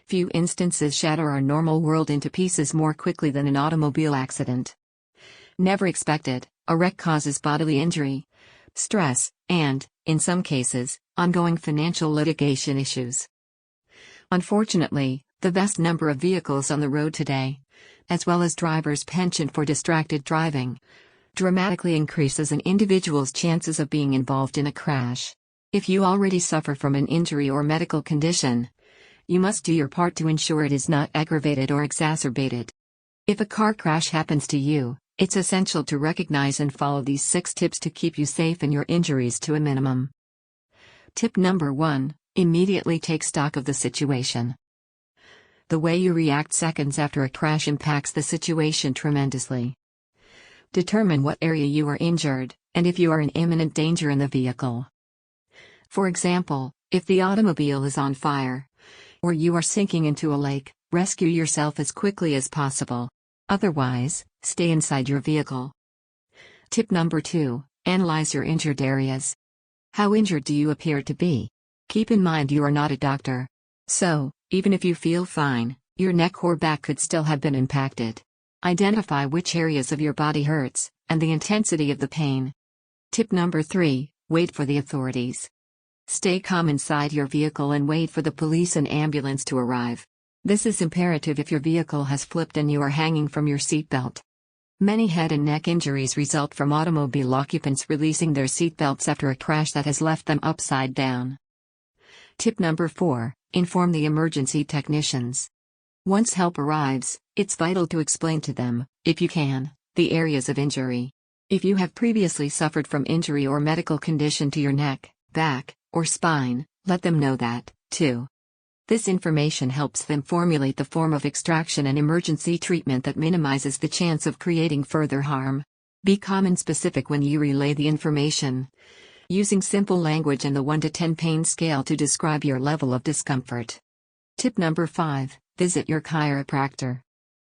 Few instances shatter our normal world into pieces more quickly than an automobile accident. Never expected, a wreck causes bodily injury, stress, and, in some cases, ongoing financial litigation issues. Unfortunately, the vast number of vehicles on the road today, as well as drivers' penchant for distracted driving, dramatically increases an individual's chances of being involved in a crash. If you already suffer from an injury or medical condition, you must do your part to ensure it is not aggravated or exacerbated. If a car crash happens to you, it's essential to recognize and follow these 6 tips to keep you safe and your injuries to a minimum. Tip number 1: immediately take stock of the situation. The way you react seconds after a crash impacts the situation tremendously. Determine what area you are injured, and if you are in imminent danger in the vehicle. For example, if the automobile is on fire, or you are sinking into a lake, rescue yourself as quickly as possible. Otherwise, stay inside your vehicle. Tip number 2: analyze your injured areas. How injured do you appear to be? Keep in mind you are not a doctor. So, even if you feel fine, your neck or back could still have been impacted. Identify which areas of your body hurts, and the intensity of the pain. Tip number 3: wait for the authorities. Stay calm inside your vehicle and wait for the police and ambulance to arrive. This is imperative if your vehicle has flipped and you are hanging from your seatbelt. Many head and neck injuries result from automobile occupants releasing their seatbelts after a crash that has left them upside down. Tip number 4: inform the emergency technicians. Once help arrives, it's vital to explain to them, if you can, the areas of injury. If you have previously suffered from injury or medical condition to your neck, back, or spine, let them know that, too. This information helps them formulate the form of extraction and emergency treatment that minimizes the chance of creating further harm. Be calm and specific when you relay the information, using simple language and the 1 to 10 pain scale to describe your level of discomfort. Tip number 5: visit your chiropractor.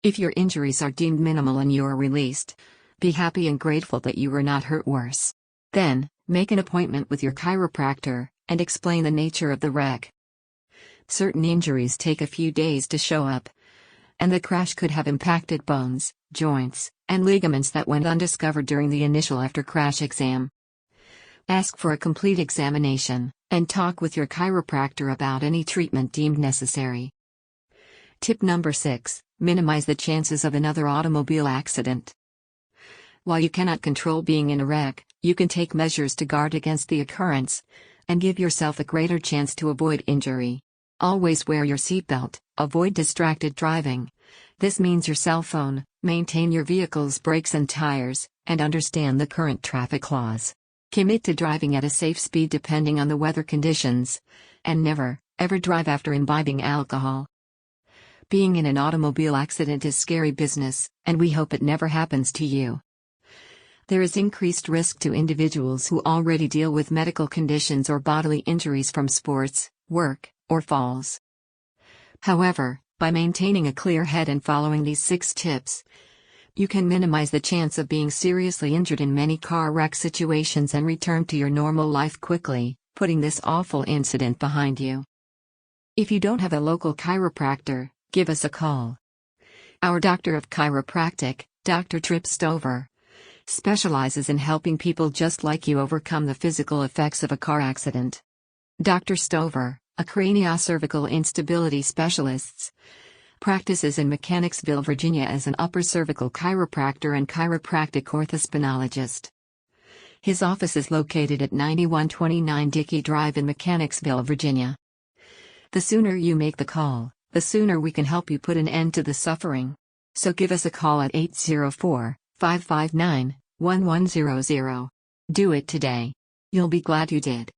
If your injuries are deemed minimal and you are released, be happy and grateful that you were not hurt worse. Then, make an appointment with your chiropractor, and explain the nature of the wreck. Certain injuries take a few days to show up, and the crash could have impacted bones, joints, and ligaments that went undiscovered during the initial after-crash exam. Ask for a complete examination, and talk with your chiropractor about any treatment deemed necessary. Tip number 6: minimize the chances of another automobile accident. While you cannot control being in a wreck, you can take measures to guard against the occurrence, and give yourself a greater chance to avoid injury. Always wear your seatbelt, avoid distracted driving. This means your cell phone, maintain your vehicle's brakes and tires, and understand the current traffic laws. Commit to driving at a safe speed depending on the weather conditions, and never, ever drive after imbibing alcohol. Being in an automobile accident is scary business, and we hope it never happens to you. There is increased risk to individuals who already deal with medical conditions or bodily injuries from sports, work, or falls. However, by maintaining a clear head and following these 6 tips, you can minimize the chance of being seriously injured in many car wreck situations and return to your normal life quickly, putting this awful incident behind you. If you don't have a local chiropractor, give us a call. Our doctor of chiropractic, Dr. Tripp, specializes in helping people just like you overcome the physical effects of a car accident. Dr. Stover, a craniocervical instability specialist, practices in Mechanicsville, Virginia as an upper cervical chiropractor and chiropractic orthospinologist. His office is located at 9129 Dickey Drive in Mechanicsville, Virginia. The sooner you make the call, the sooner we can help you put an end to the suffering. So give us a call at 804-559-1100. Do it today. You'll be glad you did.